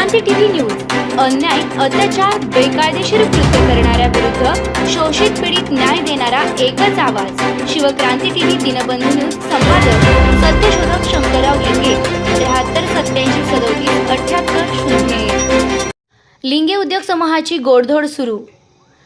Shivkranti TV news अन्याय, अत्याचार, बेकायदेशीर कृत्य करणाऱ्या विरुद्ध शोषित पीडित न्याय देणारा एकच आवाज। शिवक्रांती टीव्ही दिनबंधू न्यूज संपादक सत्यशोधक शंकरराव लिंगे 7387377880। लिंगे उद्योग समूहाची गोडधोड सुरू,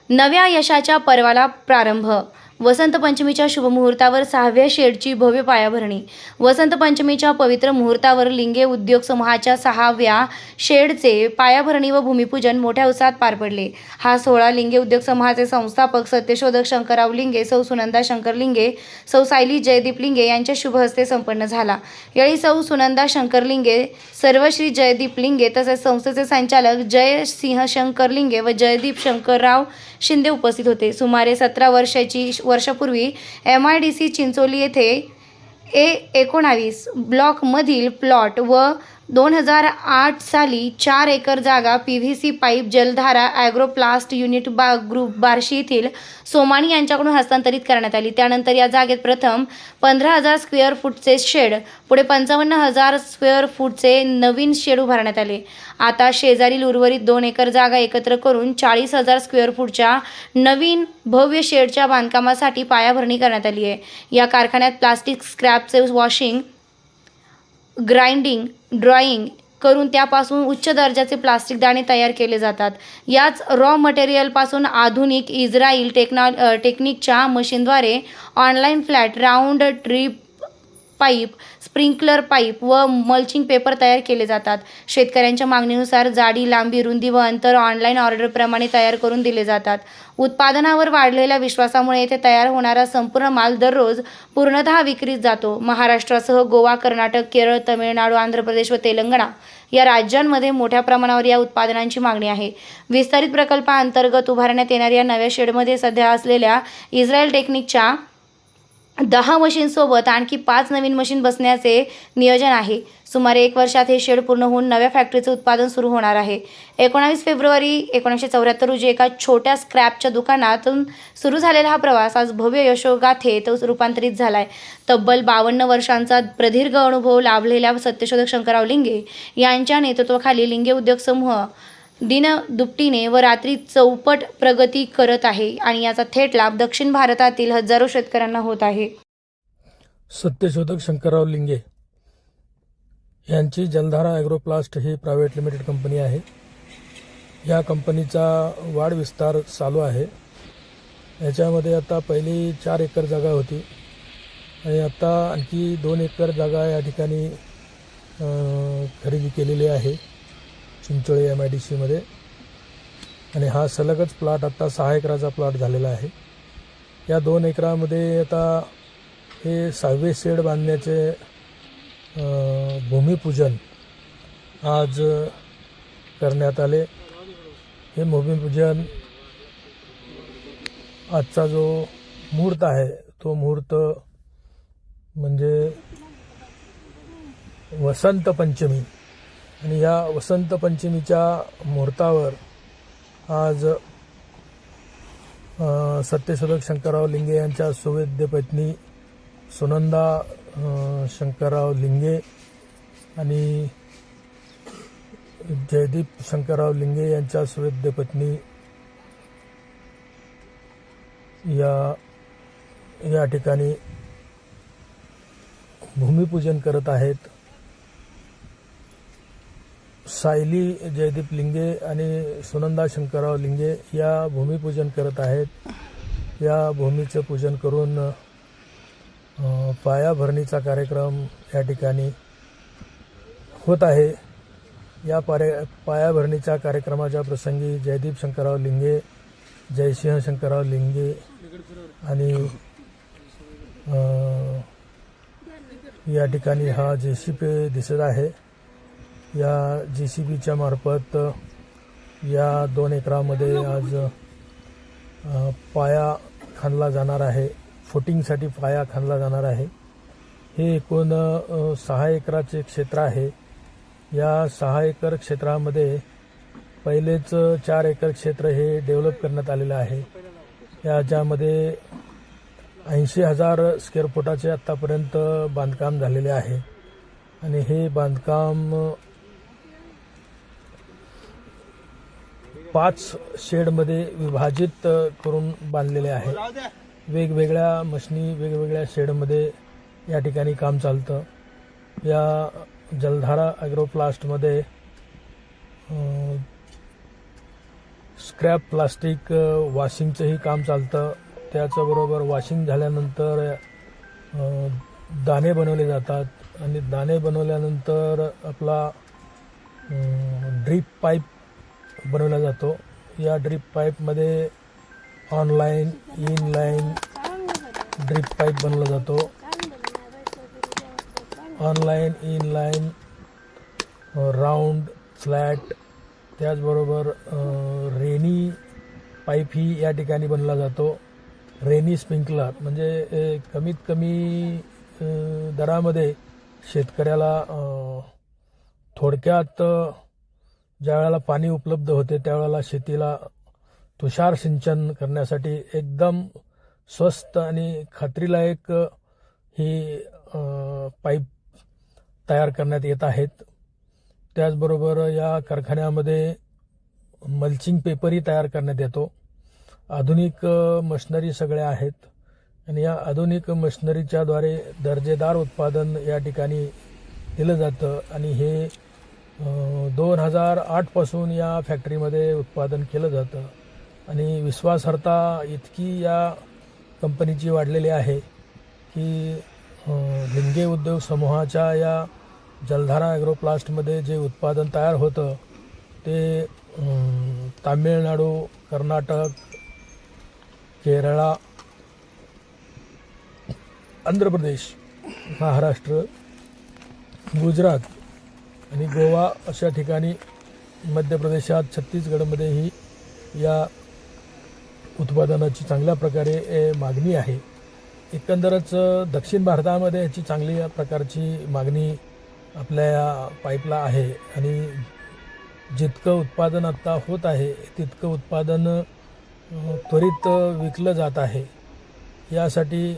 नव्या यशाच्या पर्वाला प्रारंभ। वसंत पंचमीच्या शुभमुहूर्तावर 6व्या शेडची भव्य पायाभरणी। वसंत पंचमीच्या पवित्र मुहूर्तावर लिंगे उद्योग समूहाच्या 6व्या शेडचे पायाभरणी व भूमिपूजन मोठ्या उत्साहात पार पडले। हा सोहळा लिंगे उद्योग समूहाचे संस्थापक सत्यशोधक शंकरराव लिंगे, सौ सुनंदा शंकर लिंगे, सौ सायली जयदीप लिंगे यांच्या शुभ हस्ते संपन्न झाला। यावेळी सौ सुनंदा शंकर लिंगे, सर्वश्री जयदीप लिंगे तसेच संस्थेचे संचालक जय सिंह शंकर लिंगे व जयदीप शंकरराव शिंदे उपस्थित होते। सुमारे 17 वर्षापूर्वी MIDC चिंचोली येथे A19 ब्लॉकमधील प्लॉट व 2008 साली 4 एकर जागा PVC पाईप जलधारा ॲग्रोप्लास्ट युनिट ग्रुप बार्शी येथील सोमाणी यांच्याकडून हस्तांतरित करण्यात आली। त्यानंतर या जागेत प्रथम 15,000 स्क्वेअर फूटचे शेड, पुढे 55,000 स्क्वेअर फूटचे नवीन शेड उभारण्यात आले। आता शेजारील उर्वरित 2 एकर जागा एकत्र करून 40,000 स्क्वेअर फूटच्या नवीन भव्य शेडच्या बांधकामासाठी पायाभरणी करण्यात आली आहे। या कारखान्यात प्लास्टिक स्क्रॅपचे वॉशिंग, ग्राइंडिंग, ड्रॉईंग करून त्यापासून उच्च दर्जाचे प्लास्टिक दाणे तयार केले जातात। याच रॉ मटेरियलपासून आधुनिक इस्रायल टेक्निकच्या मशीनद्वारे online flat, round trip pipe, sprinkler pipe व मल्चिंग पेपर तयार केले जातात। शेतकऱ्यांच्या मागणीनुसार जाडी, लांबी, रुंदी व अंतर ऑनलाईन ऑर्डरप्रमाणे तयार करून दिले जातात। उत्पादनावर वाढलेल्या विश्वासामुळे येथे तयार होणारा संपूर्ण माल दररोज पूर्णतः विक्रीत जातो। महाराष्ट्रासह गोवा, कर्नाटक, केरळ, तमिळनाडू, आंध्र प्रदेश व तेलंगणा या राज्यांमध्ये मोठ्या प्रमाणावर या उत्पादनांची मागणी आहे। विस्तारित प्रकल्पाअंतर्गत उभारण्यात येणाऱ्या या नव्या शेडमध्ये सध्या असलेल्या इस्रायल टेक्निकच्या 10 मशीनसोबत आणखी 5 नवीन मशीन बसण्याचे नियोजन आहे। सुमारे 1 वर्षात हे शेड पूर्ण होऊन नव्या फॅक्टरीचे उत्पादन सुरू होणार आहे। 19 फेब्रुवारी 1974 रोजी एका छोट्या स्क्रॅपच्या दुकानातून सुरू झालेला हा प्रवास आज भव्य यशोगाथेत रूपांतरित झालाय। तब्बल 52 वर्षांचा प्रदीर्घ अनुभव लाभलेल्या सत्यशोधक शंकरराव लिंगे यांच्या नेतृत्वाखाली लिंगे उद्योग समूह दिन दुपटीने व रात्री चौपट प्रगती करत आहे आणि याचा थेट लाभ दक्षिण भारतातील हजारो शेतकऱ्यांना होत आहे। सत्यशोधक शंकरराव लिंगे यांची जलधारा ॲग्रोप्लास्ट ही प्रायव्हेट लिमिटेड कंपनी आहे। या कंपनीचा वाढ विस्तार चालू आहे। याच्यामध्ये आता पहिली 4 एकर जागा होती आणि आता आणखी 2 एकर जागा या ठिकाणी खरेदी केलेली आहे चिंचोळी MIDC मध्ये, आणि हा सलगच प्लॉट आता 6 एकराचा प्लॉट झालेला आहे। या 2 एकरामध्ये आता हे 6वे शेड बांधण्याचे भूमिपूजन आज करण्यात आले। हे भूमिपूजन आजचा जो मुहूर्त आहे तो मुहूर्त म्हणजे वसंत पंचमी, आणि या वसंत पंचमीच्या मुहूर्तावर आज सत्यशोधक शंकरराव लिंगे यांच्या सुवेद्य पत्नी सुनंदा शंकरराव लिंगे आणि जयदीप शंकरराव लिंगे यांच्या सुवेद्य पत्नी या ठिकाणी भूमिपूजन करत आहेत। सायली जयदीप लिंगे आणि सुनंदा शंकरराव लिंगे या भूमिपूजन करत आहेत। या भूमीचे पूजन करून पायाभरणीचा कार्यक्रम या ठिकाणी होत आहे। या पायाभरणीच्या कार्यक्रमाच्या प्रसंगी जयदीप शंकरराव लिंगे, जयसिंह शंकरराव लिंगे आणि या ठिकाणी हा JCB दिसत आहे। या JCBच्या मार्फत या 2 एकरामध्ये आज पाया खणला जाणार आहे, फुटिंगसाठी पाया खणला जाणार आहे। हे एकूण 6 एकराचे क्षेत्र आहे। या 6 एकर क्षेत्रामध्ये पहिलेच 4 एकर क्षेत्र हे डेव्हलप करण्यात आलेलं आहे। याच्यामध्ये 80,000 स्क्वेअर फुटाचे आत्तापर्यंत बांधकाम झालेले आहे आणि हे बांधकाम 5 शेडमध्ये विभाजित करून बांधलेले आहे. वेगवेगळ्या मशनी वेगवेगळ्या शेडमध्ये या ठिकाणी काम चालतं. या जलधारा ॲग्रोप्लास्टमध्ये स्क्रॅप प्लास्टिक वॉशिंगचंही काम चालतं. त्याच्याबरोबर वॉशिंग झाल्यानंतर दाणे बनवले जातात आणि दाणे बनवल्यानंतर आपला ड्रीप पाईप बनवला जातो. या ड्रीप पाईपमध्ये ऑनलाईन इनलाईन ड्रीप पाईप बनवला जातो. ऑनलाईन इनलाईन राऊंड फ्लॅट त्याचबरोबर रेनी पाईप ही या ठिकाणी बनवला जातो. रेनी स्प्रिंकलर म्हणजे कमीत कमी दरामध्ये शेतकऱ्याला थोडक्यात ज्या वेळेला पाणी उपलब्ध होते त्यावेळेला शेतीला तुषार सिंचन करण्यासाठी एकदम स्वस्त आणि खात्रीलायक ही पाईप तयार करण्यात येत आहेत. त्याचबरोबर या कारखान्यामध्ये मल्चिंग पेपरही तयार करण्यात येतो. आधुनिक मशिनरी सगळ्या आहेत आणि या आधुनिक मशिनरीच्याद्वारे दर्जेदार उत्पादन या ठिकाणी दिलं जातं आणि हे 2008 पासून या फॅक्टरीमध्ये उत्पादन केलं जातं आणि विश्वासार्हता इतकी या कंपनीची वाढलेली आहे की लिंगे उद्योग समूहाच्या या जलधारा ॲग्रोप्लास्टमध्ये जे उत्पादन तयार होतं ते तामिळनाडू, कर्नाटक, केरळा, आंध्र प्रदेश, महाराष्ट्र, गुजरात आणि गोवा अशा ठिकाणी, मध्य प्रदेशात, छत्तीसगडमध्येही या उत्पादनाची चांगल्या प्रकारे मागणी आहे. एकंदरच दक्षिण भारतामध्ये याची चांगली प्रकारची मागणी आपल्या या पाईपला आहे आणि जितकं उत्पादन आत्ता होत आहे तितकं उत्पादन त्वरित विकलं जात आहे. यासाठी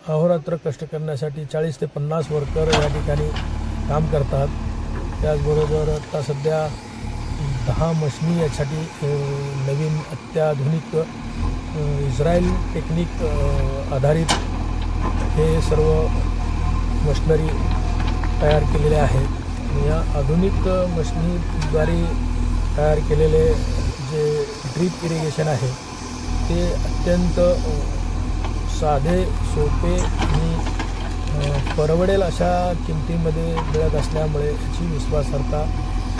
अहोरात्र कष्ट करण्यासाठी 40 ते 50 वर्कर या ठिकाणी काम करतात. त्याचबरोबर आता सध्या 10 मशनी यासाठी नवीन अत्याधुनिक इस्रायल टेक्निक आधारित हे सर्व मशनरी तयार केलेले आहेत. या आधुनिक मशनीद्वारे तयार केलेले जे ड्रीप इरिगेशन आहे ते अत्यंत साधे, सोपे आणि परवडेल अशा किमतीमध्ये मिळत असल्यामुळे याची विश्वासार्हता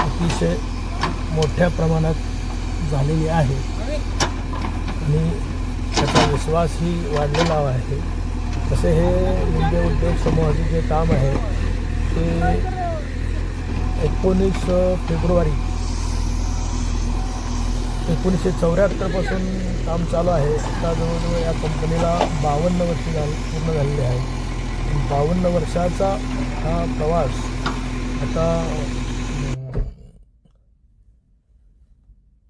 अतिशय मोठ्या प्रमाणात झालेली आहे आणि त्याचा विश्वासही वाढलेला आहे. तसे हे लिंगे उद्योग समूहाचे जे काम आहे ते 19 फेब्रुवारी 1974 पासून काम चालू आहे. आता जवळजवळ या कंपनीला 52 वर्ष पूर्ण झालेली आहे. 52 वर्षाचा हा प्रवास आता